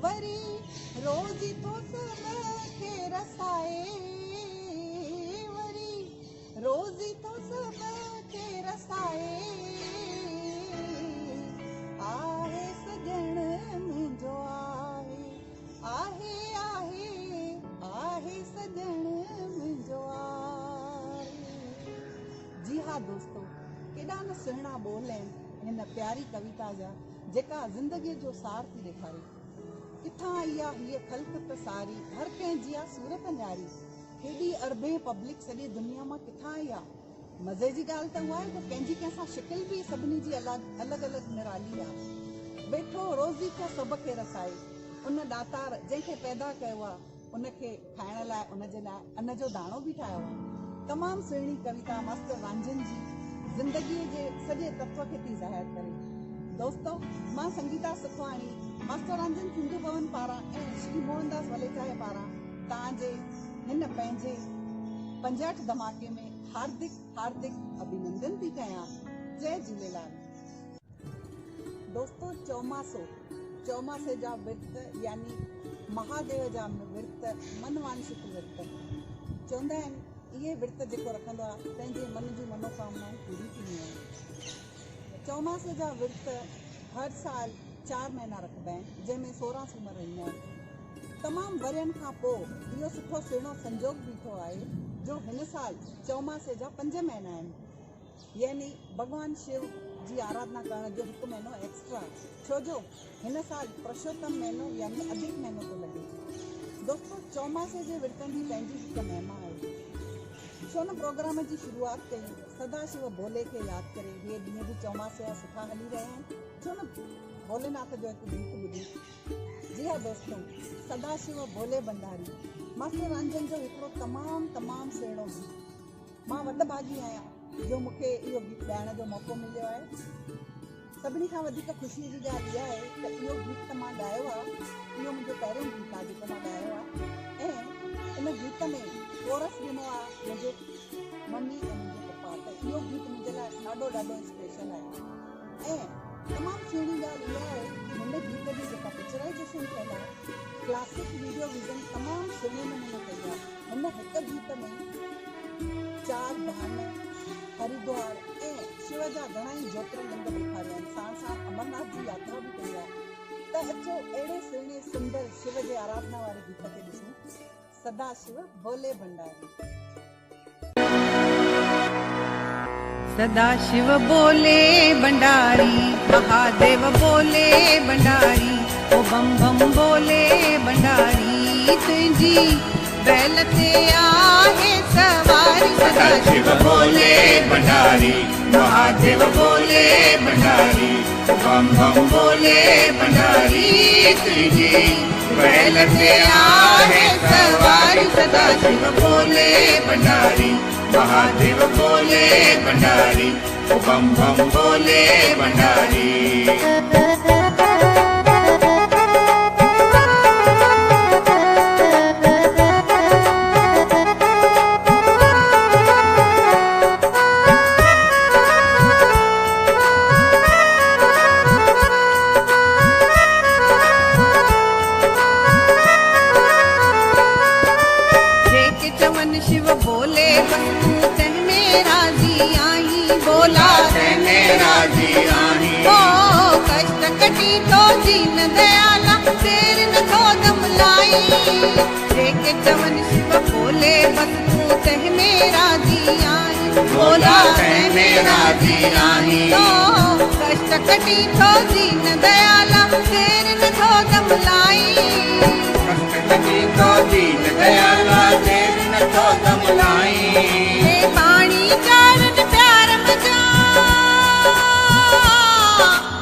वरी रोज़ी तो सब खे रसाए, वरी रोज़ी तो सब खे रसाए, आहे सजण मुंहिंजो आहे, आहे आहे आहे सजण मुंहिंजो आहे। जी हाँ दोस्तों, केॾा न सुहिणा ॿोल आहिनि हिन प्यारी कविता जा, जेका ज़िंदगीअ जो सार थी ॾेखारे। किथां आई आहे हीअ ख़ल्क़ त सारी, हर कंहिंजी आहे सूरत न्यारी। हेॾी अरबे पब्लिक सॼी दुनिया मां किथां आई आहे। मज़े जी ॻाल्हि त उहा आहे त कंहिंजी कंहिंसां शिकिल बि सभिनी जी अलॻि अलॻि निराली आहे। वेठो रोज़ी पिया सभ खे रसाए, उन ॾातार जंहिंखे पैदा कयो आहे उनखे खाइण लाइ उनजे लाइ अन्न जो दाणो बि ठाहियो आहे। तमामु सुहिणी कविता मास्टर रांझन जी ज़िंदगीअ जे सॼे तत्व खे थी ज़ाहिर करे। दोस्तों, मां संगीता सुखवाणी मास्टर रांझन सिंधु भवन पारां ऐं श्री मोहनदास वलेचाए पारां तव्हांजे हिन पंहिंजे 65 धमाके में हार्दिक हार्दिक अभिनंदन थी कयां। जय झूलेलाल। दोस्तों, चौमासे जा विर्त यानी महादेव जा विर्त मनवांशिक विर्त चवंदा आहिनि। इहे विर्त जेको रखंदो आहे पंहिंजे मन जूं मनोकामनाऊं पूरी थींदियूं आहिनि। चौमासे जा विर्त हर साल 4 महीना रखबा आहिनि, जंहिंमें 16 सूमर रहंदा आहिनि। तमामु वरियनि खां पोइ इहो सुठो सुहिणो संजोग बीठो आहे जो हिन साल चौमासे जा 5 महीना आहिनि, यानी भॻवान शिव जी आराधना करण जो 1 महीनो एक्स्ट्रा, छो जो हिन साल पुरुषोत्तम महीनो यानी अधिक महीनो थो लॻे। दोस्तों, चौमासे जे विर्तनि जी पंहिंजी हिकु महिमा आहे। छो न प्रोग्राम जी शुरूआत कई सदाशिव भोले खे यादि करे। इहे ॾींहं बि चौमासे जा सुठा हली रहिया आहिनि, छो न भोलेनाथ जो हिकु गीत ॿुधी। जी हाँ दोस्तों, सदाशिव भोले भंडारी मास्टर रांझन जो हिकिड़ो तमामु सुहिणो गीत। मां वॾ भागी आहियां जो मूंखे इहो गीत ॻाइण जो मौक़ो मिलियो आहे। सभिनी खां वधीक ख़ुशीअ जी ॻाल्हि इहा आहे त इहो गीत त मां ॻायो आहे, इहो मुंहिंजो पहिरियों गीत आहे जेको मां ॻायो आहे। ऐं इन गीत में कोरस ॾिनो आहे मुंहिंजे मम्मी ऐं मुंहिंजे पप्पा। त इहो गीत मुंहिंजे लाइ ॾाढो स्पेशल आहे। ऐं तमामु सुहिणी ॻाल्हि इहा आहे कि हिन गीत जी जेका पिक्चराइज़ेशन कयल आहे, क्लासिक वीडियो विज़न तमामु सुहिणे नमूने कई आहे। हिन हिकु गीत में 4 धाम, हरिद्वार ऐं शिव जा घणा ई ज्योतिर्लिंग ॾेखारिया आहिनि। साण अमरनाथ जी यात्रा बि कई आहे। त अचो अहिड़े सुहिणे सुंदर शिव जे आराधना वारे गीत खे ॾिसूं। सदाशिव भोले भंडारी। सदाशिव बोले भंडारी, महादेव बोले भंडारी, ओ बम बम बोले भंडारी, तुझी बैल ते आहे सवारी। सदाशिव बोले भंडारी, महादेव बोले भंडारी, ओ बम बम बोले भंडारी, तुझी बैल ते आहे सवारी। सदाशिव बोले भंडारी, महादेव बोले भंडारी, ओ बम बम बोले भंडारी। शिव बोले बंधु तन में राजी आई, बोला तन में राजी आई। ओ कष्ट कटी तो दीन दयाला, तेर न तो दम लाई। जेके चवन शिव बोले बंधु तन में राजी आई, बोला तन में राजी आई। तो कष्ट कटी तो दीन दयाला, तेर न तो दम लाई। कष्ट कटी तो दीन दयाला, तेर न तो दम लाई। हे पानी चारन प्यार मजा,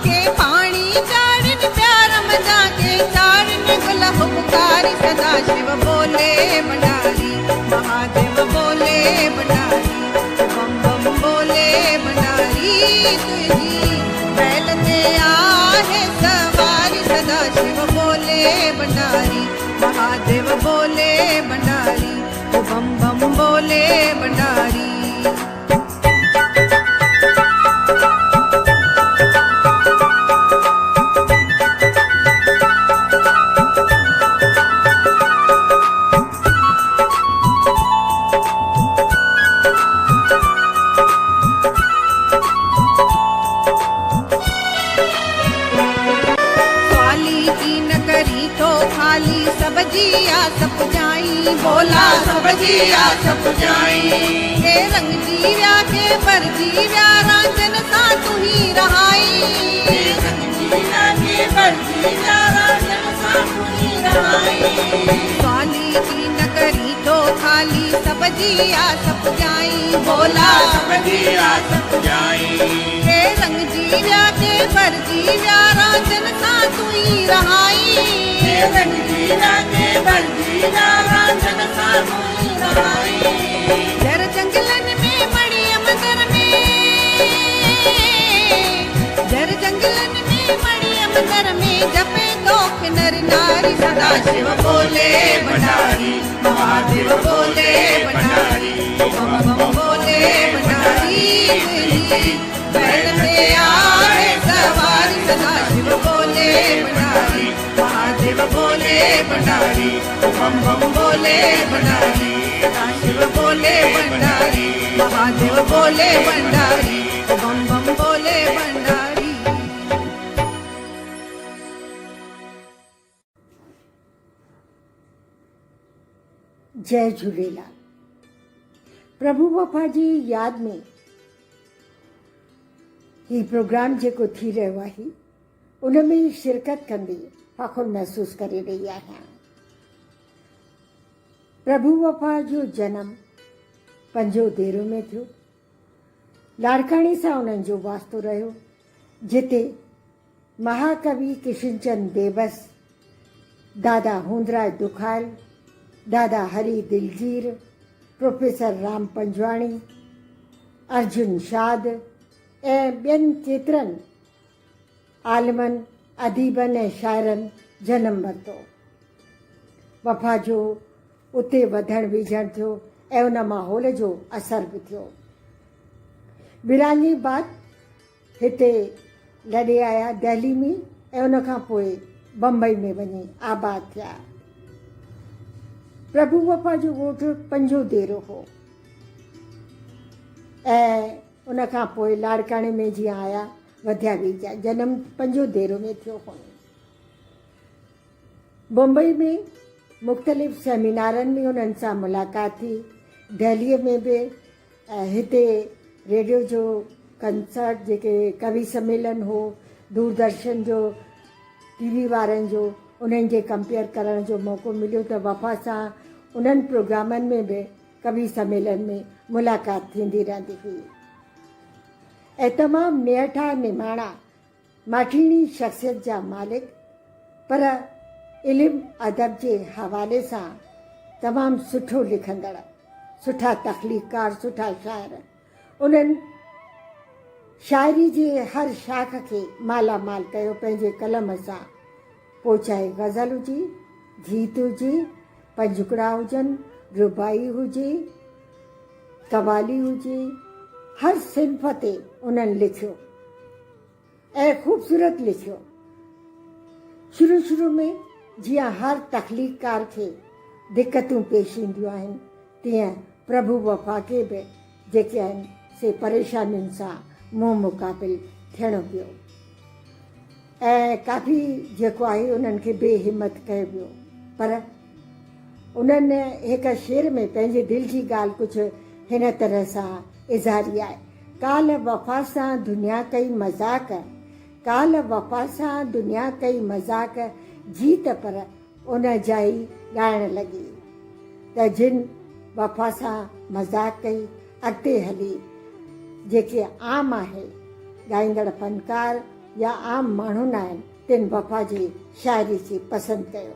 के पानी चारन प्यार मजा, के चारन गुलाब पुकारी। सदाशिव बोले भंडारी, महादेव बोले भंडारी, बम बम बोले भंडारी, तुझी बैल ते आहे सवारी। सदाशिव बोले भंडारी, महादेव बोले भंडारी, ओ बम बम बोले भंडारी। थाली सब्जी आस पुॼाई भोला सब्जी आस पुॼाई हे रंग जीव्या के पर जीव्या रांझन सां तू ही रहाई स्वाली की न करी तो थाली सब्जी आस पुॼाई भोला सब्जी आस पुॼाई हे रंग जीव्या के पर जीव्या रांझन सां तू ही रहाई जर जंगलन में मड़िय मंदर में जर जंगलन में मड़िय मंदर में जपे तो नर नारी सदा शिव बोले भंडारी महादेव बोले भंडारी बम बम बोले भंडारी बैल पे आए सवारी सदा शिव बोले भंडारी महादेव बोले भंडारी बम बम बोले भंडारी सदा शिव बोले भंडारी महादेव बोले भंडारी बम बम बोले भंडारी। जय झूलेलाल। प्रभु बापा जी याद में ही प्रोग्राम जेको थी रहियो आहे उन में शिरकत कंदी फ़ख़ुर महसूस करे रही आहियां। प्रभु बापा जो जन्म पंजो देरो में थियो। लाड़काणी सां उन्हनि जो वास्तो रहियो जिते महाकवि किशनचंद बेबस, दादा हूंदराज दुखायल, दादा हरी दिलजीर, प्रोफेसर राम पंजवाणी, अर्जुन शाद ऐं ॿियनि केतिरनि आलिमनि, अदीबनि ऐं शाइरनि जनम वरितो। वफ़ा जो उते वधण विझण थियो ऐं उन माहौल जो असर बि थियो। विरहाङे बाद हिते लॾे आया दिल्ली में ऐं उन खां पोइ बम्बई में वञी आबाद थिया। प्रभु बापा जो ॻोठु पंजो देरो हो ऐं उन खां पोइ लाड़काणे में जीअं आया वधिया वीजा। जनम पंजो देरो में थियो हो। मुंबई में मुख़्तलिफ़ सेमिनारनि में उन्हनि सां मुलाक़ात थी। दिल्लीअ में बि हिते रेडियो जो कंसर्ट जेके कवि सम्मेलन हो, दूरदर्शन जो, टीवी वारनि जो, उन्हनि जे कंपेयर करण जो मौक़ो मिलियो त वफ़ा सां उन्हनि प्रोग्रामनि में बि कवि सम्मेलन में मुलाक़ात थींदी रहंदी हुई ऐं तमामु नेठा निमाणा माठीणी शख़्सियत जा मालिक, पर इल्मु अदब जे हवाले सां तमामु सुठो लिखंदड़, सुठा तख़लीक़कार, सुठा शाइर। उन्हनि शाइरी जे हर शाख खे मालामाल कयो पंहिंजे कलम सां। पोइ चाहे ग़ज़ल हुजे, गीत हुजे, पंजुकड़ा हुजनि, रुबाई हुजे, कवाली हुजे, हर सिंफ ते उन्हनि लिखियो ऐं ख़ूबसूरत लिखियो। शुरू में जीअं हर तख़लीक़कार खे दिक़तूं पेश ईंदियूं आहिनि, तीअं प्रभु वफ़ा खे बि जेके आहिनि से परेशानियुनि सां मुंहुं मुक़ाबिल थियणो पियो ऐं काफ़ी जेको आहे उन्हनि खे बेहिमत कयो वियो। पर उन्हनि हिकु शेर में पंहिंजे दिलि जी ॻाल्हि कुझु हिन तरह सां इज़हारी आहे। काल वफ़ा सां दुनिया कई मज़ाक, काल वफ़ा सां दुनिया कई मज़ाक, जीत पर उन जा ई ॻाइणु लॻी त जिन वफ़ा सां मज़ाक कई अॻिते हली जेके आम आहे ॻाईंदड़ फनकार या आम माण्हू न आहिनि, तिन वफ़ा जी शाइरी खे पसंदि कयो।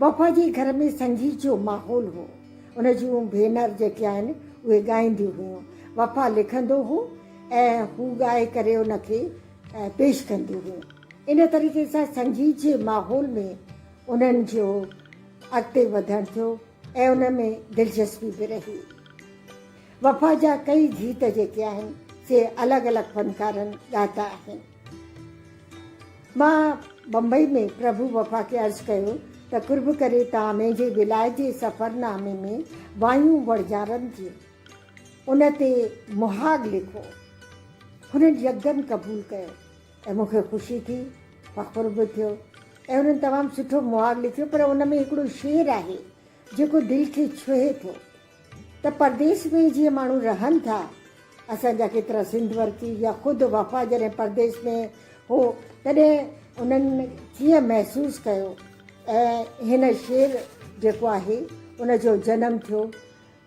वफ़ा जे घर में संगीत जो माहौल हो। उन जूं भेनर जेके आहिनि उहे ॻाईंदियूं हुयूं। वफ़ा लिखंदो हो ऐं हू ॻाए करे उनखे पेश कंदियूं हुयूं। इन तरीक़े सां संगीत जे माहौल में उन्हनि जो अॻिते वधणु थियो ऐं उन में दिलचस्पी बि रही। वफ़ा जा कई गीत जेके आहिनि से अलॻि अलॻि फनकारनि ॻाता आहिनि। मां बम्बई में प्रभु वफ़ा खे अर्ज़ु कयो त कुर्ब करे तव्हां मुंहिंजे विलायत जे सफ़रनामे में वायूं वणजारनि थियूं उन ते मुहाग लिखो। हुननि यकदमि क़बूल कयो ऐं मूंखे ख़ुशी थी, फ़ख़ुर बि थियो ऐं उन्हनि तमामु सुठो मुहावरो लिखियो, पर उन में हिकिड़ो शेर आहे जेको दिलि खे छुहे थो त परदेस में जीअं माण्हू रहनि था, असांजा केतिरा सिंध वर्की या ख़ुदि वफ़ा जॾहिं परदेस में हो तॾहिं उन्हनि कीअं महसूसु कयो। ऐं हिन शेर जेको आहे उनजो जनमु थियो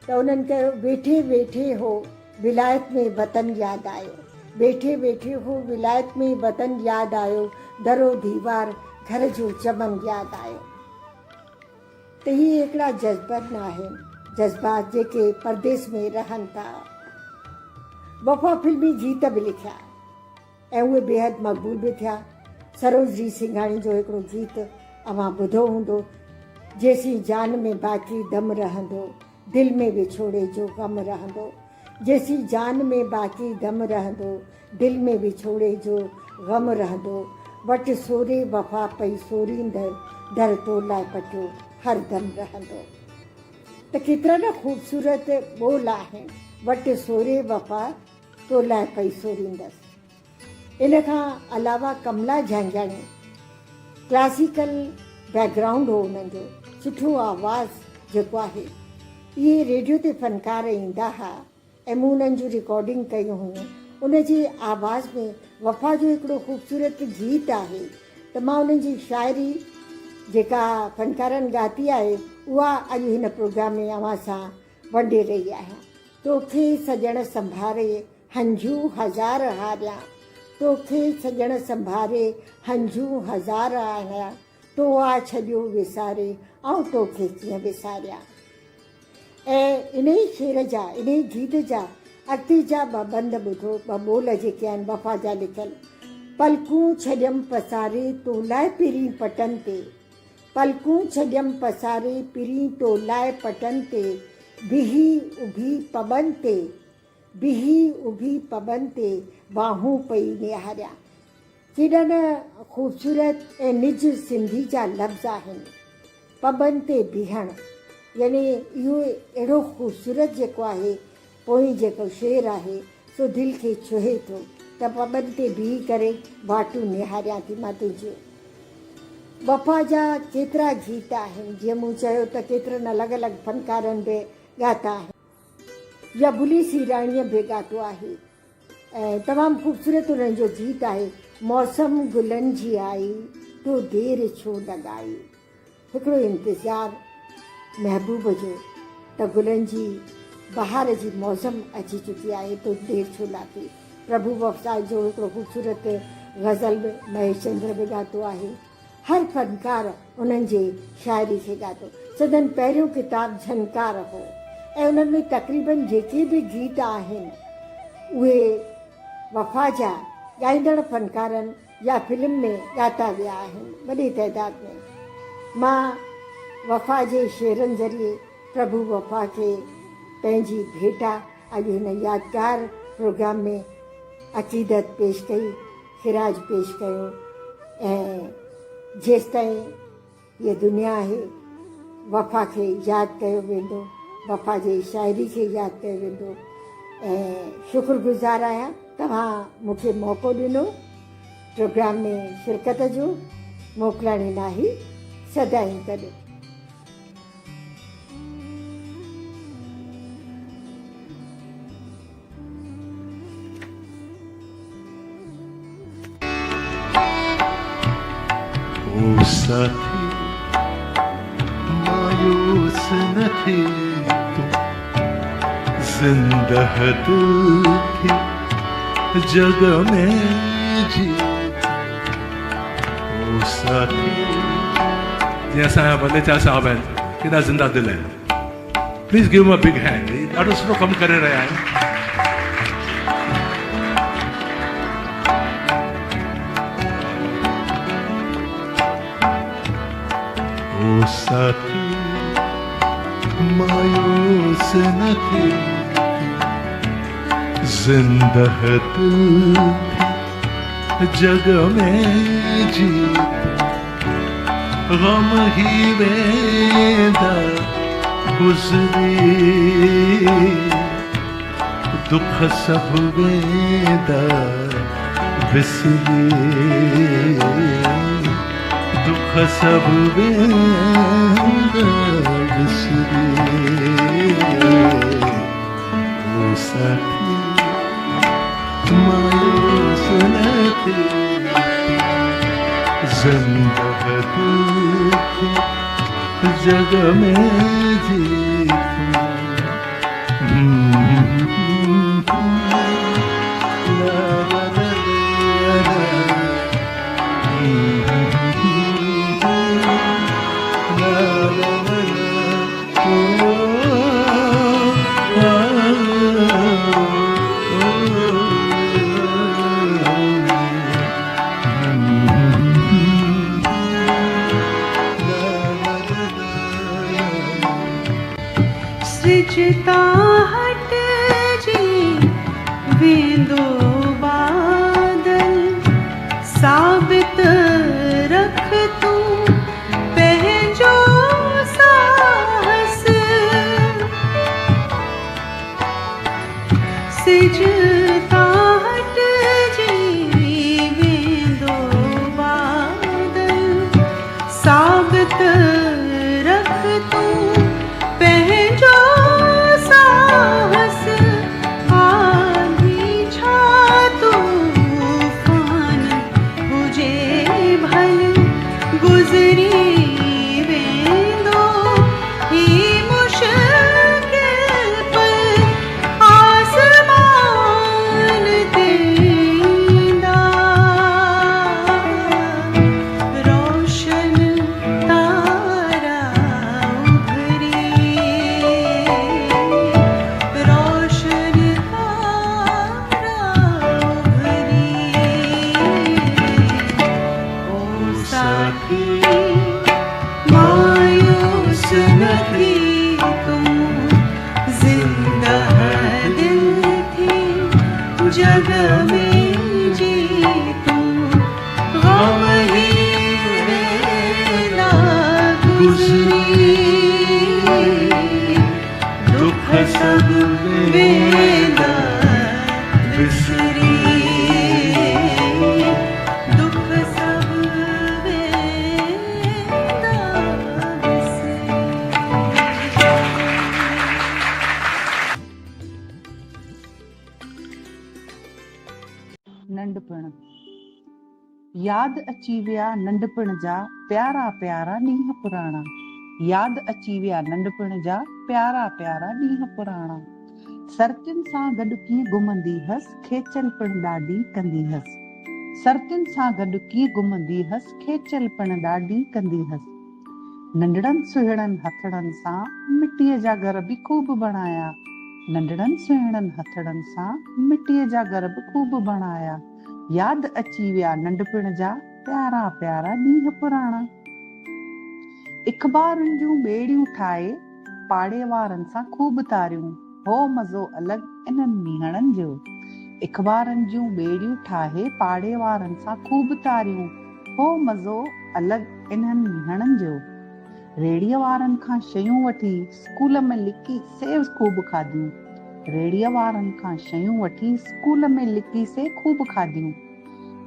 त उन्हनि कयो, वेठे वेठे हो विलायत में वतन यादि आयो, वेठे वेठे हो विलायत में वतन यादि आयो, दरो दीवार घर जो चमन यादि आयो। त इहे हिकिड़ा जज़्बत न आहिनि, जज़्बात जेके परदेस में रहनि था। वफ़ा फिल्मी गीत बि लिखिया ऐं उहे बेहद मक़बूल बि थिया। सरोजनी सिंघाणी जो हिकिड़ो गीत अव्हां ॿुधो हूंदो, जेसी जान में बाक़ी दम रहंदो, दिलि में विछोड़े जो ग़म रहंदो, जेसी जान में बाक़ी दम रहंदो, दिलि में विछोड़े जो ग़म रहंदो, वटि सोरे वफ़ा पई सोरींदड़, दर तो लाइ पटियो हर दम रहंदो। त केतिरा न ख़ूबसूरत ॿोल आहिनि, वटि सोरे वफ़ा तो लाइ पई सोरींदसि। इन खां अलावा कमला झांझाणी, क्लासिकल बैकग्राउंड हो उन्हनि जो, सुठो आवाज़ जेको आहे, इहे रेडियो ते फ़नकार ईंदा हुआ ऐं मूं उन्हनि जूं रिकॉर्डिंग कयूं हुयूं। उन जी आवाज़ में वफ़ा जो हिकिड़ो ख़ूबसूरत गीत आहे त मां उन्हनि जी शाइरी जेका फ़नकारनि ॻाती आहे उहा अॼु हिन प्रोग्राम में अव्हां सां वंडे रही आहियां। तोखे सॼण संभारे हंझू हज़ार हारिया, तोखे सॼण संभारे हंझू हज़ार आया, तो आ छॾियो विसारे ऐं तोखे कीअं विसारिया। ऐं इन ई शेर जा, इन ई गीत जा अॻिते जा ॿ बंद ॿुधो, ॿ ॿोल जेके आहिनि वफ़ा जा लिखियल। पलकूं छॾियमि पसारे तो लाइ पिरी पटनि ते, पलकूं छॾियमि पसारे पिरी तो लाइ पटनि ते, बिही उभी पबनि ते, बिही उभी पबनि ते, बाहूं पई निहारिया। केॾा न ख़ूबसूरत ऐं निज सिंधी जा लफ़्ज़ आहिनि। पबनि ते बीहणु, यानी इहो अहिड़ो ख़ूबसूरत जेको आहे, पोइ जेको शेर आहे सो दिलि खे छुहे थो त पबनि ते बीही करे वाटूं निहारियां थी मां तुंहिंजो। वफ़ा जा केतिरा गीत आहिनि, जीअं मूं चयो त केतिरनि अलॻि अलॻि फ़नकारनि बि ॻाता आहिनि, या बुली सीराणीअ बि ॻातो आहे ऐं तमामु ख़ूबसूरत उन्हनि जो गीत आहे। मौसम गुलनि जी आई तो देरि छो लॻाई, हिकिड़ो इंतज़ारु महबूब जो त गुलनि जी बहार जी मौसम अची चुकी आहे तो देरि छो लाथी। प्रभु वफ़ा जो हिकिड़ो ख़ूबसूरत गज़ल बि महेश चंद्र बि ॻातो आहे। हर फ़नकार उन्हनि जे शाइरी खे ॻातो। सदन पहिरियों किताबु झनकार हो ऐं उन्हनि में तक़रीबन जेके बि गीत आहिनि उहे वफ़ा जा ॻाईंदड़ फ़नकारनि या फिल्म में ॻाता विया आहिनि वॾी तइदाद में। मां वफ़ा जे शेरनि ज़रिए प्रभु वफ़ा खे पंहिंजी भेटा अॼु हिन यादगार प्रोग्राम में अक़ीदत पेश कई, ख़िराज पेश कयो ऐं जेसि ताईं हीअ दुनिया आहे वफ़ा खे यादि कयो वेंदो, वफ़ा जी शाइरी खे यादि कयो वेंदो। ऐं शुक्रगुज़ार आहियां तव्हां मूंखे मौक़ो ॾिनो प्रोग्राम में शिरकत जो। मोकिलाणी नाही सदाईं गॾु। ओ साथी मायूस न थी तू, जिंदा है दिल थी जग में जी। ओ साथी जीअं असांजा वलेचा साहब आहिनि केॾा ज़िंदा दिल आहिनि, please give him a big hand. ॾाढो सुठो कमु करे रहिया आहिनि। ओ साथी मायूस न थी, जिंदा है दिल जग में जी। गम ही वेंदा गुज़री, दुख सब वेंदा विसरी। दुख सब वेंदा विसरी ओ सखी मायूस न थी जिंदा दुख जग में जीता सृजता हट जी वेंदो बादल साबित रख तू पंहिंजो साहस सृजता हट जी वेंदो बादल साबित रख तू पंहिंजो साहस आंधी छा तूफान हुजे भल गुज़री वेंदो ही मुश्किल पर आसमान ते ईंदा रोशन तारा उभरी रोशन तारा उभरी ओ साथी मायूस न थी तुम जिंदा दिल थी जग में जी तुम गम ही वेला गुज़री दुख सब वेला विसरी दुख सब वेला विसरी। नंढपण याद अची विया नंढपण जा प्यारा प्यारा ॾींहं पुराणा याद अची विया नंढपण जा प्यारा प्यारा ॾींहं पुराणा सरतियुनि सां गॾु कीअं घुमंदी हुअसि खेचलपण ॾाढी कंदी हुअसि सरतियुनि सां गॾु कीअं घुमंदी हुअसि खेचलपण ॾाढी कंदी हुअसि नंढड़नि सुहिणनि हथड़नि सां मिटीअ जा घर बि खूब बणाया नंढड़नि सुहिणनि हथड़नि सां मिटीअ जा घर बि खूब बणाया याद अची विया नंढपण जा प्यारा प्यारा ॾींहं पुराणा इख़बारुनि जूं ॿेड़ियूं ठाहे पाड़े वारनि सां खूब तारियूं हो मज़ो अलॻि इन्हनि मीहणनि जो इख़बारुनि जूं ॿेड़ियूं ठाहे पाड़े वारनि सां खूब तारियूं हो मज़ो अलॻि इन्हनि मीहणनि जो रेड़ीअ वारनि खां शयूं वठी स्कूल में लिकी सेव खूब खाधियूं रेड़ीअ वारनि खां शयूं वठी स्कूल में लिकी से खूब खाधियूं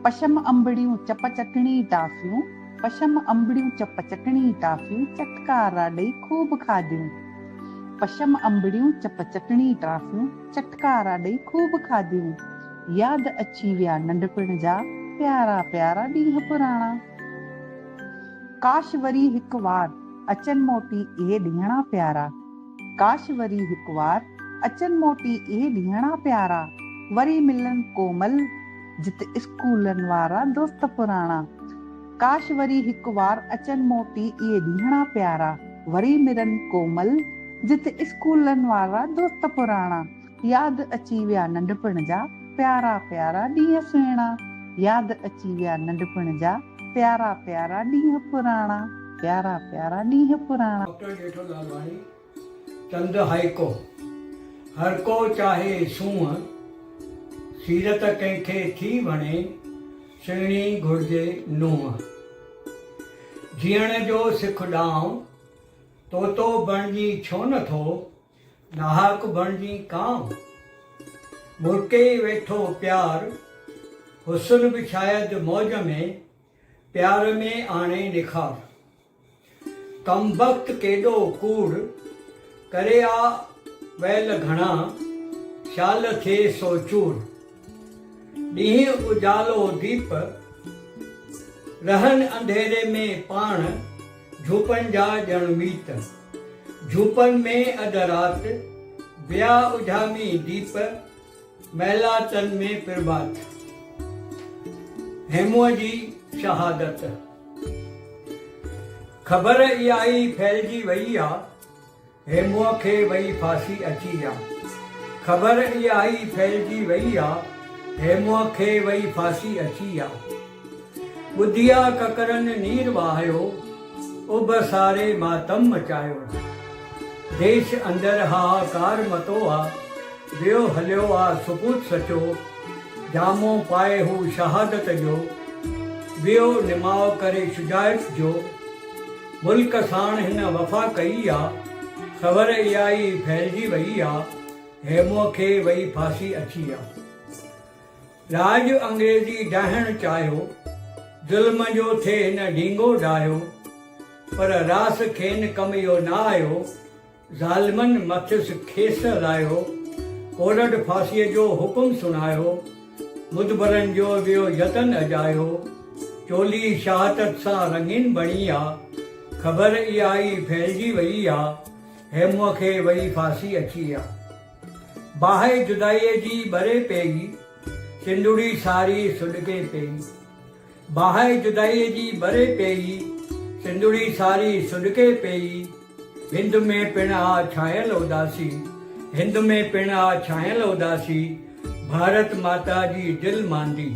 पशम अंबड़ियूं चप चटणी टाफियूं पशम अंबड़ियूं चप चटणी टाफियूं चटकारा ॾेई खूब खाधियूं पशम अंबड़ियूं चप चटणी टाफियूं चटकारा ॾेई खूब खाधियूं याद अची विया नंढपण जा प्यारा प्यारा ॾींहं पुराणा काश वरी हिकु वार अचन मोटी इहे ॾींहणा प्यारा काश वरी हिकु वार अचन मोटी इहे ॾींहणा प्यारा वरी मिलन कोमल जिते स्कूलनि वारा दोस्त पुराणा काश वरी हिकु वार अचन मोटी इहे ॾींहणा प्यारा वरी मिलन कोमल जिते स्कूलनि वारा दोस्त पुराणा याद अची विया नंढपण जा प्यारा प्यारा ॾींहं सुहिणा याद अची विया नंढपण जा प्यारा प्यारा ॾींहं पुराणा प्यारा प्यारा ॾींहं पुराणा डॉक्टर जेठोलाल वाणी चंद हाइको हर को चाहे सूंहं सीरत कंहिंखे थी वणे सुहिणी घुरिजे नुंहं जीअण जो सिख ॾांहुं तोतो बणिजी छो नथो नाहक बणिजी कांव मुर्के वेठो प्यार हुस्न बि शायदि मौज में प्यार में आणे निखार। कम वक्त केॾो कूड़ करे आ वैल घणा, शाल थिए सो चूर। ॾींहुं उजालो दीप रहन अंधेरे में पाण, झूपन जा ॼण मीत। झूपन में अध रात बिया उजामी दीप, मैला तन में प्रभात। हेमूअ जी शहादत। ख़बर इहा ई फैलिजी वई आ, हेमूअ खे वई फांसी अची आ। ख़बर इहा ई फैलिजी वई आ, हेमूअ खे वई फांसी अची आ। ॿुधिया ककरनि नीर वहायो, उब सारे मातम मचायो। देश अंदर हाहाकार मतो आ, वियो हलियो आ सुकूत सचो। जामो पाए हू शहादत जो, वियो निमाओ करे शुजायत जो। मुल्क साण हिन वफ़ा कई आ, ख़बर इहा ई फैलिजी वई आ, हेमूअ खे वई फांसी अची आ। राज अंग्रेज़ी ॾाहण चाहियो, ज़ुल्म जो थे हिन ढींगो ॾाहियो। पर रास खेनि कम इहो न आयो, ज़ालिमनि मथियुसि खेस लायो। कोरड फांसीअ जो हुकुम सुनायो, मुदबरनि जो वियो यतन अजायो। चोली शहादत सां रंगीन बणी आ, ख़बर इहा ई फैलिजी वई आ, हेमूअ खे वई फांसी अची आ। बाहि जुदाईअ जी ॿरे पेई, सिंधुड़ी सारी सुॾके पेई। बाहि जुदाईअ जी ॿरे पेई, सिंधुड़ी सारी सुॾके पेई। हिंद में पिण आ छायल उदासी, हिंद में पिण आ छायल उदासी। भारत माता जी दिल मांदी,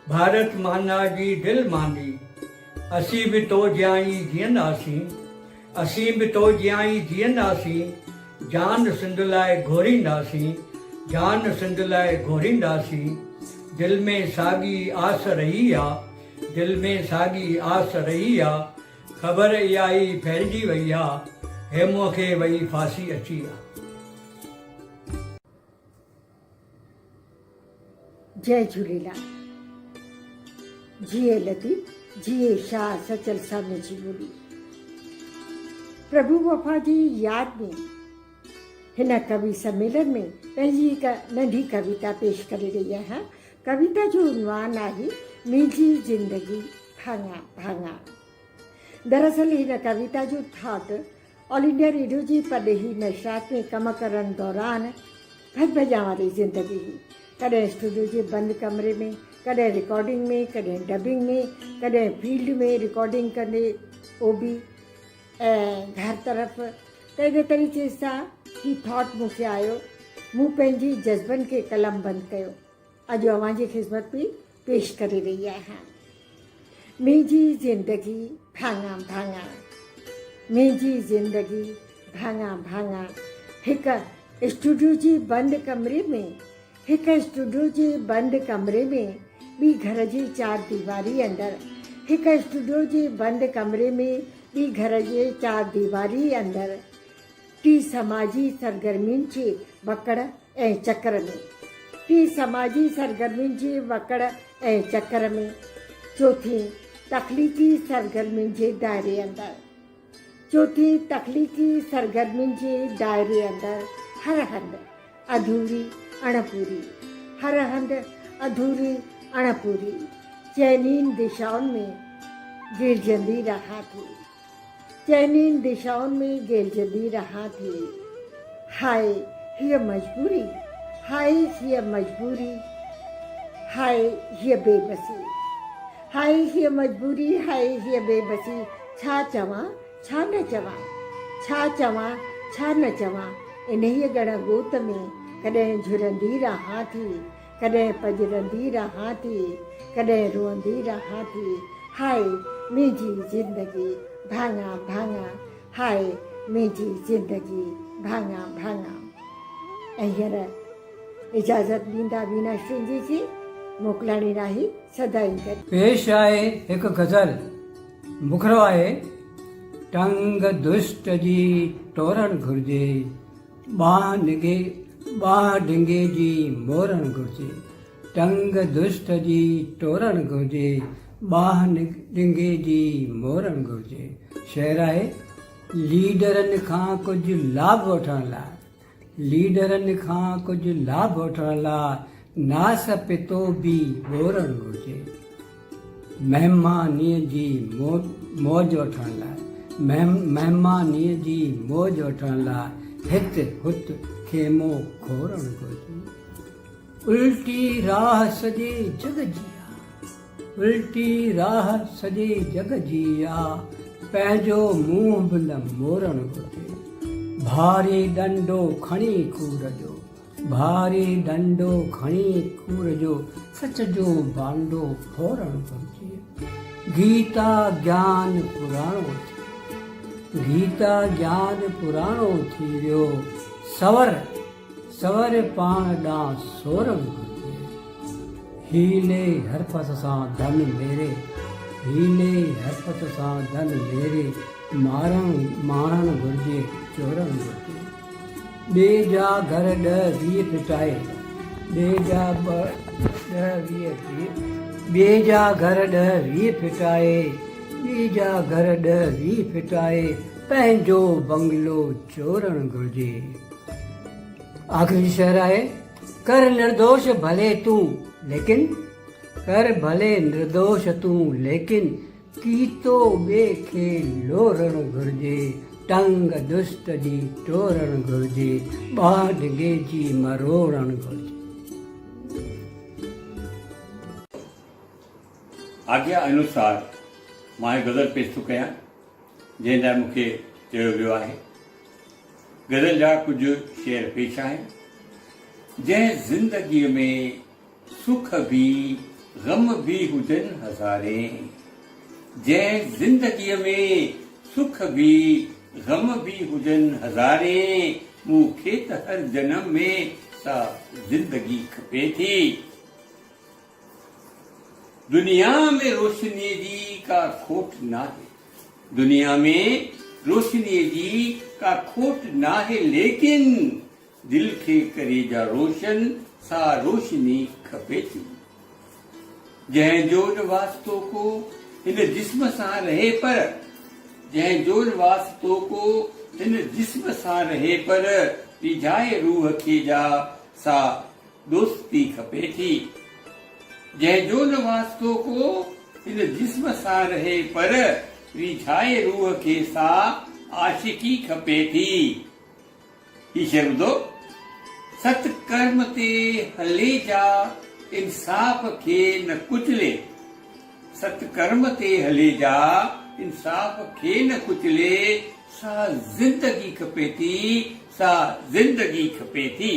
भारत माता जी दिल मांदी। असीं बि तो जियां ई जीअंदासीं, असीं बि तो जियां ई जीअंदासीं। जान सिंध लाइ घोरींदासीं, जान सिंध लाइ घोरींदासीं। दिल में साॻी आस रही आ, दिल में साॻी आस रही आ। ख़बर इहा ई फैलिजी वई आ, हेमूअ खे वई फांसी अची आ। जय झूलेलाल। जिए लतीफ़, जिए शाह सचल सामने जी ॿोली। प्रभु वफ़ा जी यादि में हिन कवि सम्मेलन में पंहिंजी हिकु नंढी कविता पेश करे रही आहियां। कविता जो उनवान आहे मुंहिंजी ज़िंदगी भाङा भाङा। दरअसल हिन कविता जो थाट ऑल इंडिया रेडियो जी परॾेही नशरात में कम करण दौरान भॼ भॼा वारी ज़िंदगी हुई। कॾहिं स्टूडियो जे बंदि कमरे में, कॾहिं रिकॉर्डिंग में, कॾहिं डबिंग में, कॾहिं फील्ड में रिकॉर्डिंग कंदे उहो बि ऐं घर तरफ़। त इन तरीक़े सां ही थॉट मूंखे आयो। मूं पंहिंजी जज़्बनि खे कलम बंदि कयो। अॼु अव्हां जी ख़िदमत में पेश करे रही आहियां। मुंहिंजी ज़िंदगी भाङा भाङा, मुंहिंजी ज़िंदगी भाङा भाङा। हिकु स्टूडियो जे बंदि कमरे में, हिकु स्टूडियो जे बंदि कमरे में, ॿी घर जी चार दीवारी अंदरि। हिकु स्टूडियो जे बंदि कमरे में, ॿी घर जे चार दीवारी अंदरि। टी समाजी सरगर्मियुनि जे वकड़ ऐं चकर में, टी समाजी सरगर्मियुनि जे वकड़ ऐं चकर में। चौथी तख़लीक़ी सरगर्मियुनि जे दायरे अंदरि, चौथी तख़लीक़ी सरगर्मियुनि जे दायरे अंदरि। हर हंधि अधूरी अणपूरी, हर हंधि अधूरी अणपूरी। चइनिनि दिशाउनि में गिरजंदी रहां थी, चइनिनि दिशाउनि में गिरजंदी रहां थी। हाय हीअ मजबूरी, हाय हीअ मजबूरी, हाय हीअ बेबसी, हाय हीअ मजबूरी, हाय हीअ बेबसी। छा चवां छा न चवां, छा चवां छा न चवां। इन्हीअ गण गोत में कॾहिं झुरंदी रहां थी, कॾहिं पजरंदी रहां थी, कॾहिं रोअंदी रहां थी। हाय मुंहिंजी ज़िंदगी भाङा भाङा, हाय मुंहिंजी ज़िंदगी भाङा भाङा। ऐं हींअर इजाज़त ॾींदा वीना श्रींजी खे मोकिलाणी राही सदाईंदड़। पेश आहे हिकु गज़ल। मुखड़ो आहे टंग दुष्ट जी टोरण घुरिजे, बाह ढिंगे जी मोरण घुरिजे। टंग दुष्ट जी टोरण घुरिजे, बाह डिंगे जी मोरन घुर्जे। शेर आहे लीडरनि खां कुझु लाभ वठण लाइ, लीडरनि खां कुझु लाभ वठण लाइ नास पितो बि ॿोरणु घुर्जे। महिमानीअ जी मौज वठण लाइ, महिमानीअ जी मौज वठण लाइ हित हुत खेमो खोरणु घुर्जे। उल्टी राह सॼे जग जी आहे, उल्टी राह सॼे जग जी आहे, पंहिंजो मुंहुं बि न मोरणु घुर्जे। भारी डंडो खणी खूर जो, भारी डंडो खणी खूर जो, सच जो बांडो फोरणु घुर्जे। गीता ज्ञान पुराणो थी, गीता ज्ञान पुराणो थी वियो, सवर सवर पाण ॾांहुं सोरणु घुर्जे। हीले हरपत सां धन मेरे, हीले हरपत सां धन मेरे, माणणु घुर्जे चोरणु घुर्जे। ॿिए जा घर 10-20 फिटाए, ॿिए जा ॿिए जा घर 10-20 फिटाए, ॿिए जा घर 10-20 फिटाए, पंहिंजो बंगलो चोरणु घुर्जे। आख़िरी शेर आहे कर निर्दोष भले तूं लेकिन, कर भले निर्दोष तूं लेकिन, कीतो ॿिए खे लोरणु घुर्जे। टंग दुष्ट जी टोरणु घुर्जे, बाह डिंगे जी मरोड़णु घुर्जे। आज्ञा अनुसार मां गज़ल पेश थो कयां, जंहिं लाइ मूंखे चयो वियो आहे। गज़ल जा कुझु शेर पेश आहिनि। जंहिं ज़िंदगीअ में सुख भी ग़म भी हुजनि हज़ारे, जंहिं ज़िंदगीअ में सुख भी ग़म भी हुजनि हज़ारे, मूंखे त हर जनम में सा ज़िंदगी खपे थी। दुनिया में रोशनी जी का खोट नाहे, दुनिया में रोशनी जी का खोट नाहे, लेकिन दिल खे करे जा रोशन सा रोशनी खपे थी। जंहिं जोड़ वास्तो को हिन जिस्म सां रहे पर, जंहिं जोड़ वास्तो को हिन जिस्म सां रहे पर, रिझाए रूह खे जा सा दोस्ती खपे थी। जंहिं जोड़ वास्तो को हिन जिस्म सां रहे पर, रिझाए रूह खे सा आशिकी खपे थी। ही शेर ॿुधो। सत कर्म ते हले जा इंसाफ़ खे न कुचले, सत कर्म ते हले जा इंसाफ़ खे न कुचले, सा ज़िंदगी खपे थी, सा ज़िंदगी खपे थी।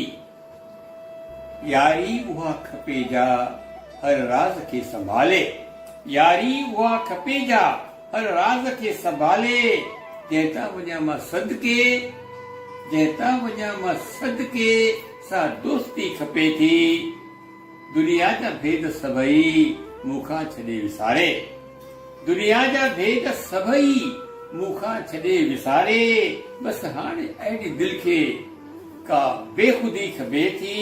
यारी उहा खपे जा हर राज़ खे संभाले, यारी उहा खपे जा हर राज़ खे संभाले, जंहिंतां वञा मां सदके, जंहिंतां वञा मां सदके, सा दोस्ती खपे थी। दुनिया जा भेद सभई मूंखां छॾे विसारे, दुनिया जा भेद सभई मूंखां छॾे विसारे, बसि हाणे अहिड़ी दिलि खे का बेख़ुदी खपे थी।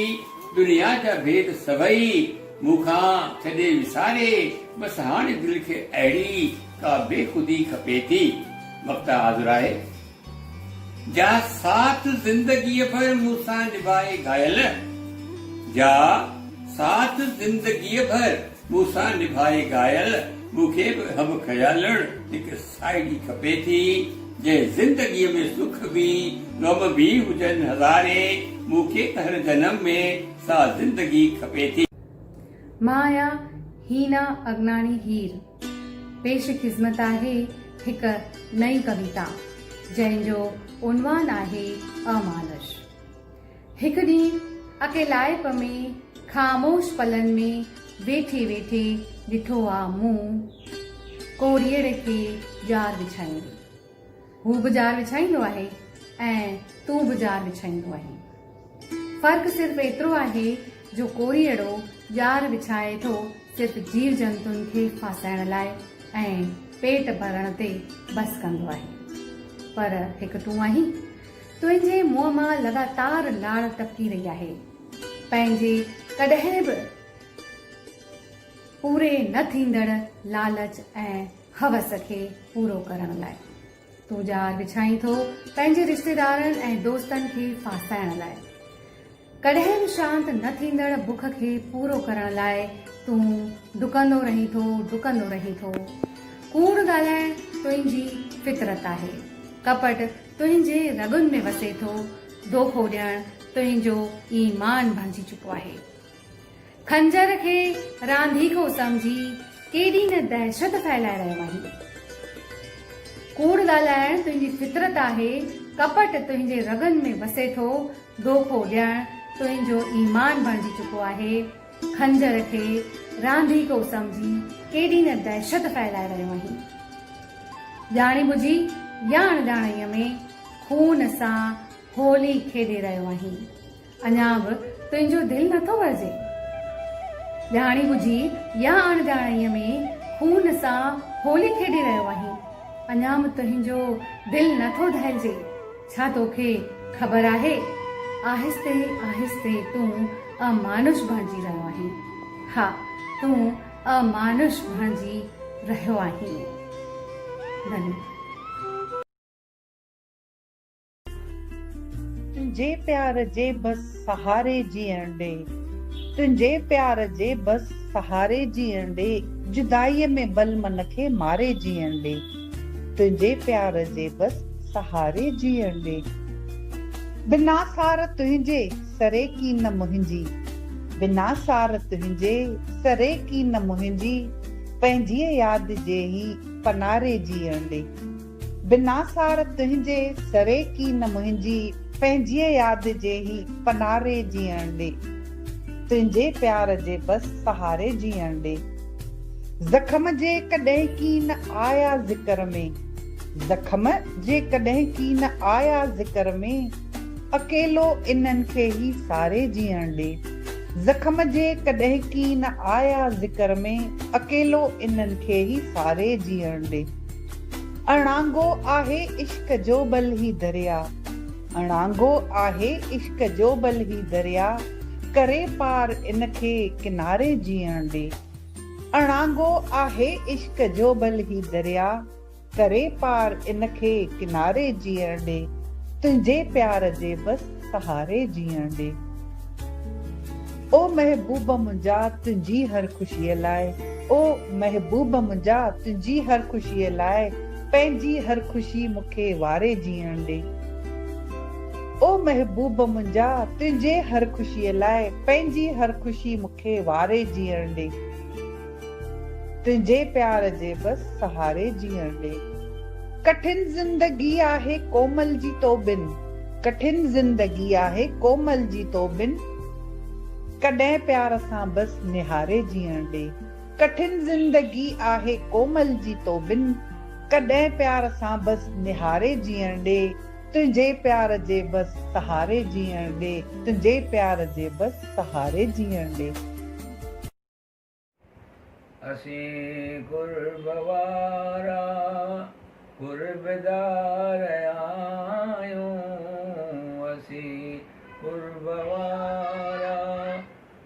दुनिया जा भेद सभई मूंखां छॾे विसारे, बसि हाणे दिलि खे अहिड़ी का बेख़ुदी खपे थी। मक्ता हाज़िर आहे। जा साथ ज़िंदगीअ भर मूंसां निभाए घायल, जा साथ ज़िंदगीअ भर मूंसां निभाए घायल, मूंखे बि हम ख़यालण हिकु साहेड़ी खपे थी। जंहिं ज़िंदगीअ में सुख भी ग़म भी हुजनि हज़ारे, मूंखे त हर जनम में सा ज़िंदगी खपे थी। माया हीना अगनाणी हीर पेश ख़िज़मत आहे हिकु नई कविता, जंहिंजो उनवान आहे अमानश। हिकु ॾींहुं अकेलाइप में ख़ामोश पलनि में वेठे वेठे ॾिठो आ मूं कोरीअड़ खे जार विछाईंदे। हू बि जार विछाईंदो आहे ऐं तूं बि जार विछाईंदो आहे। फ़र्क़ु सिर्फ़ु एतिरो आहे जो कोरीअड़ो जार विछाए थो सिर्फ़ु जीव जंतुनि खे फासाइण लाइ ऐं पेट भरण ते बस कंदो आहे, पर हिकु तूं आहीं, तुंहिंजे मुंहं मां लगातार लाड़ टपकी रही आहे। पंहिंजे कॾहिं बि पूरे न थींदड़ लालच ऐं हवस खे पूरो करण लाइ। तूं जार विछाई थो पंहिंजे रिश्तेदारनि ऐं दोस्तनि खे फासाइण लाइ। कॾहिं बि शांत न थींदड़ बुख खे पूरो करण लाइ तूं डुकंदो रही थो। कूड़ ॻाल्हाइण तुंहिंजी फितरत आहे। कपट तुंहिंजे रगुनि में वसे थो। धोखो ॾियणु तुंहिंजो ईमान बणिजी चुको आहे। खंजर खे रांदीको समझी केॾी न दहशत फैलाए रहियो आहीं। कूड़ ॻाल्हाइण तुंहिंजी फितरत आहे। कपट तुंहिंजे रगनि में वसे थो। धोखो ॾियणु तुंहिंजो ईमान बणिजी चुको आहे। खंजर खे रांदीको समझी केॾी न दहशत फैलाए रहियो आहीं। ॼाणी बुझी या अणॼाणीअ में खून सां होली खेॾे रहियो आहीं। अञा बि तुंहिंजो दिलि नथो भरिजे। ॼाणी बुझी या अणॼाणीअ में खून सां होली खेॾे रहियो आहीं। अञा बि तुंहिंजो दिलि नथो दहिलजे। छा तोखे ख़बर आहे, आहिस्ते आहिस्ते तूं अमानुष बणिजी रहियो आहीं। हा, तूं अमानुष बणिजी रहियो आहीं। धन्यवाद। तुंहिंजे प्यार जे बस सहारे जीअण ॾे। तुंहिंजे प्यार जे बस सहारे जीअण ॾे। जुदाईअ में बल मन खे मारे जीअण ॾे। तुंहिंजे प्यार जे बस सहारे जीअण ॾे। बिना सार तुंहिंजे सरे की न मुंहिंजी। बिना सार तुंहिंजे सरे की न मुंहिंजी। पंहिंजी यादि जे ही पनारे जीअण ॾे। बिना सार तुंहिंजे सरे की न मुंहिंजी। पंहिंजी यादि जे ही पनारे जीअण ॾे। तुंहिंजे प्यार जे बस सहारे जीअण ॾे। ज़ख़्म जे कॾहिं की न आया ज़िक्र में। ज़ख़्म जे कॾहिं की न आया ज़िक्र में। अकेलो इन्हनि खे ही सारे जीअण ॾे। ज़ख़्म जे कॾहिं की न आया ज़िक्र में। अकेलो इन्हनि खे ही सारे जीअण ॾे। अणांगो आहे इश्क जो बल ही दरिया। अणांगो आहे इश्क जो बल ही दरिया। करे पार इनखे किनारे जीअण ॾे। अणांगो आहे इश्क जो बल ही दरिया। करे पार इनखे किनारे जीअण ॾे। तुंहिंजे प्यार जे बस सहारे जीअण ॾे। ओ महबूब मुंहिंजा तुंहिंजी हर ख़ुशीअ लाइ। ओ महबूब मुंहिंजा तुंहिंजी हर ख़ुशीअ लाइ। पंहिंजी हर ख़ुशी मूंखे वारे जीअण ॾे। ओ महबूब मुंहिंजा तुंहिंजे हर ख़ुशीअ लाइ। पंहिंजी हर ख़ुशी मूंखे वारे जीअण ॾे। तुंहिंजे प्यार जे बस सहारे जीअण ॾे। कठिन ज़िंदगी आहे कोमल जी तो बिन। कठिन ज़िंदगी आहे कोमल जी तो बिन। कॾहिं प्यार सां बस निहारे जीअण ॾे। कठिन ज़िंदगी आहे कोमल जी तो बिन। कॾहिं प्यार सां बस निहारे जीअण ॾे। तुंहिंजे प्यार जे बस सहारे जीअण ॾे। तुंहिंजे प्यार जे बस सहारे जीअण ॾे। असीं कुर्ब वारा कुर्बदार आहियूं। असीं कुर्ब वारा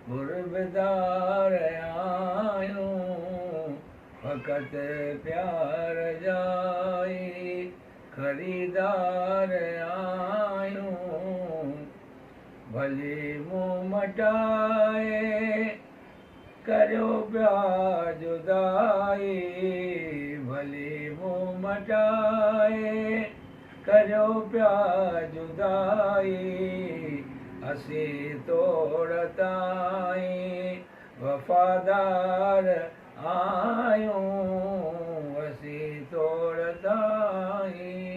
कुर्बदार आहियूं। फ़क़ति प्यार जा ई ख़रीदार आहियूं। भली मुंहुं मटाए करियो पिया जुदाई। भली मुंहुं मटाए करियो पिया जुदाई। असीं तोड़ ताईं वफ़ादार आहियूं। असीं तोड़ ताईं।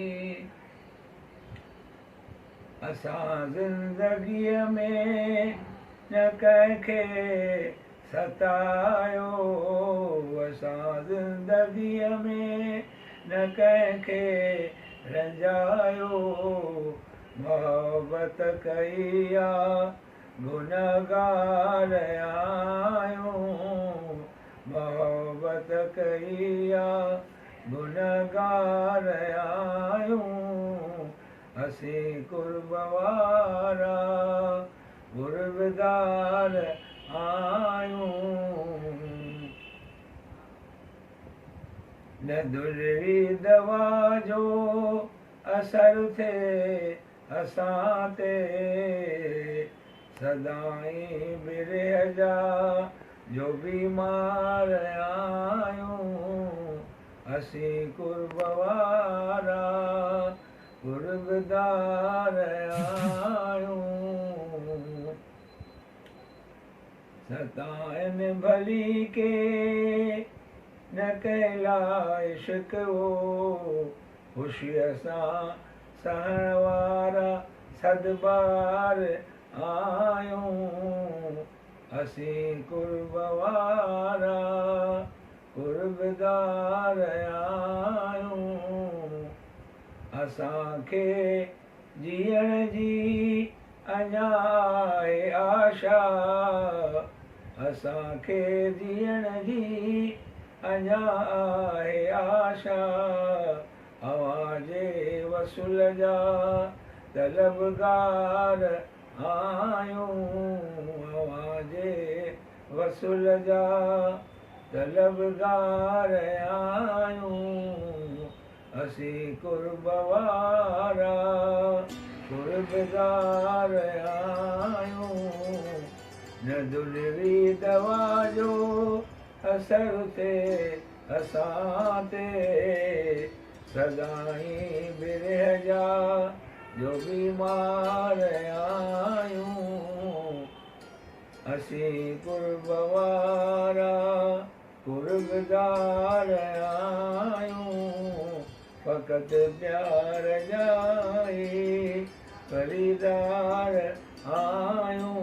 असां ज़िंदगीअ में न कंहिंखे सतायो। असां ज़िंदगीअ में न कंहिंखे रंजायो। मोहबत कई आहे गुनहगार आहियूं। मोहबत कई आहे गुनहगार आहियूं। असीं कुर्ब वारा कुर्बदार आहियूं। न दुलरी दवा जो असर थे असां ते सदाई बिरह जा जो बीमार आयूं असीं कुर्ब वारा कुर्बदार आयूं सताइन भली के न कैला इश्क वो खुशीअ सां सहण वारा सदबार आयूं असीं कुर्ब वारा कुर्बदार आयूं असांखे जीअण जी अञा आहे आशा असांखे जीअण जी अञा आहे आशा आवाज़े वसूल जा तलबगार आयूं आवाज़े वसूल जा तलबगार आयूं असीं कुर्ब वारा कुर्बदार आयूं न दुलरी दवा जो असर थे असां ते सदाई बिरह जा जो बीमार आयूं असीं कुर्ब वारा कुर्बदार आयूं फ़क़त प्यार जाई खरीदार आयूं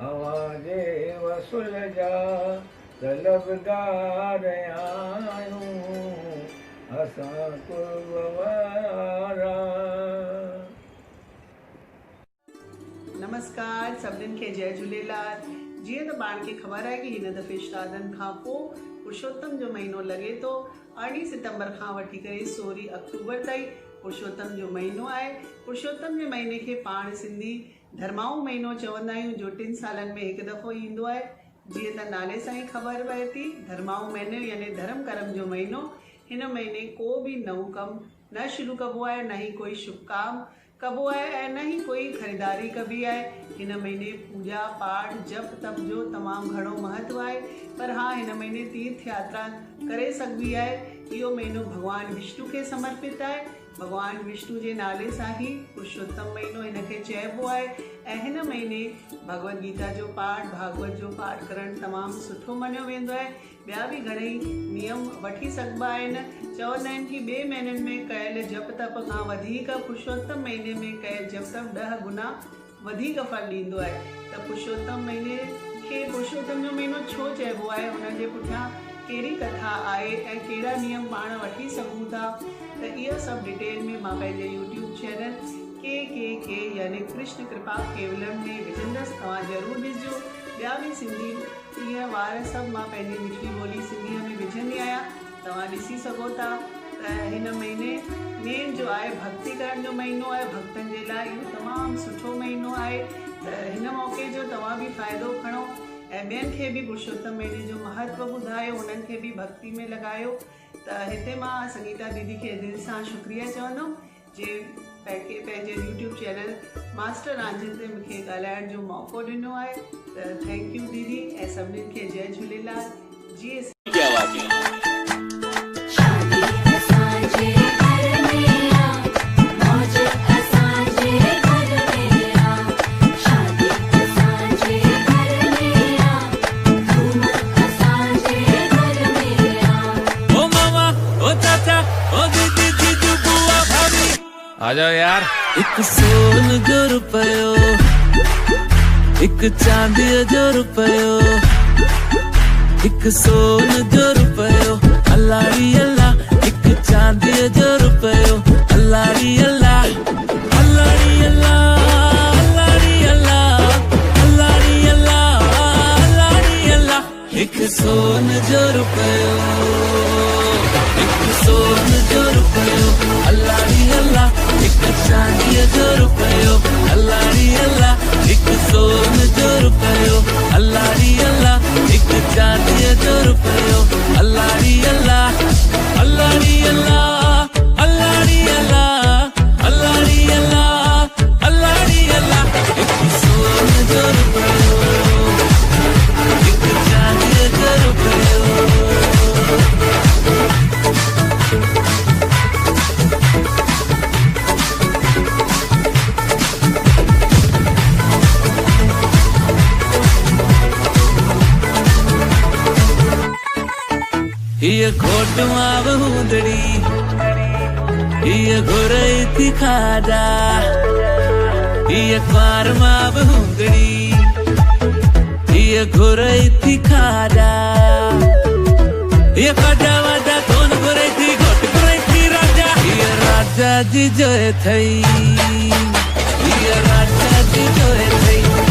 आवाज़े वसूल जा तलबगार आयूं असां कुर्ब वारा। नमस्कार सभिनीनि खे जय झूलेलाल। जीअं त पाण खे ख़बर आहे कि हिन दफ़े श्राद्धनि खां पोइ पुरुषोत्तम जो महीनो लॻे थो। 18 सितंबर खां वठी करे 16 अक्टूबर ताईं पुरुषोत्तम जो महीनो आहे। पुरुषोत्तम जे महीने खे पाण सिंधी धर्माऊ महीनो चवंदा आहियूं जो 3 सालनि में हिकु दफ़ो ईंदो आहे। जीअं त नाले सां ई ख़बर पए थी धर्माऊ महीनो यानी धर्म कर्म जो महीनो। हिन महीने को बि नओं कमु न शुरू कबो आहे, न ई कोई शुभ काम कबो आहे ऐं न ई कोई ख़रीदारी कबी आहे। हिन महीने पूजा पाठ जप तप जो तमामु घणो महत्व आहे। पर हाँ, हिन महीने तीर्थ यात्रा करे सघबी आहे। इहो महीनो भगवान विष्णु खे समर्पित आहे। भगवान विष्णु जे नाले सां ई पुरुषोत्तम महीनो हिनखे चइबो आहे। ऐं हिन महीने भगवद गीता जो पाठ भागवत जो पाठ करणु तमामु सुठो मञियो वेंदो आहे। ॿिया बि घणेई नियम वठी सघिबा आहिनि। चवंदा आहिनि कि ॿिए महीननि में कयल जप तप खां वधीक पुरुषोत्तम महीने में कयल जप तप 10 गुना वधीक फल ॾींदो आहे। त पुरुषोत्तम महीने खे पुरुषोत्तम जो महीनो छो चइबो आहे, हुन जे पुठियां कहिड़ी कथा आहे ऐं कहिड़ा नियम पाण वठी सघूं था, त इहो सभु डिटेल में मां पंहिंजे यूट्यूब चैनल के यानी कृष्ण कृपा केवलम में विझंदसि। तव्हां ज़रूरु ॾिसजो। ॿिया बि सिंधी ईअं वार सभु मां पंहिंजी मिठड़ी ॿोली सिंधीअ में विझंदी आहियां, तव्हां ॾिसी सघो था। त हिन महीने मेन जो आहे भक्ति करण जो महीनो आहे। भक्तनि जे लाइ इहो तमामु सुठो महीनो आहे। त हिन मौक़े जो तव्हां बि फ़ाइदो खणो ऐं ॿियनि खे बि पुरुषोत्तम महीने जो महत्व ॿुधायो, उन्हनि खे बि भक्ति में लॻायो। त हिते मां संगीता दीदी खे दिलि सां शुक्रिया चवंदमि जे पंहिंजे यूट्यूब चैनल मास्टर आंजिन ते मूंखे ॻाल्हाइण जो मौक़ो ॾिनो आहे। त थैंक यू दीदी ऐं सभिनीनि खे जय झूलेलाल। जी आ जाओ यार। एक सोन जो रुपयो, एक चांदी जो रुपयो, एक सोन जो रुपयो अल्लाड़ी अल्लाह, एक चांदी जो रुपयो अल्लाड़ी अल्लाह, अल्लाड़ी अल्लाह, अल्लाड़ी अल्लाह, अल्लाड़ी अल्लाह, अल्लाड़ी अल्लाह। एक सोन जो रुपयो, एक सोन जो रुपयो अल्लाड़ी अल्लाह, एक चांदी जो रुपयो अल्लाड़ी अल्लाह, एक सोन जो रुपयो अल्लाड़ी अल्लाह, एक चांदी जो रुपयो अल्लाड़ी अल्लाह। ये घोट माव हुंदड़ी ये घोरई थी खाजा ये क्वार माव हुंदड़ी ये घोरई थी खाजा ये खाजा वाजा कौन घोरई थी घोट घोरई थी राजा ये राजा जी जो थई ये राजा जी जो थई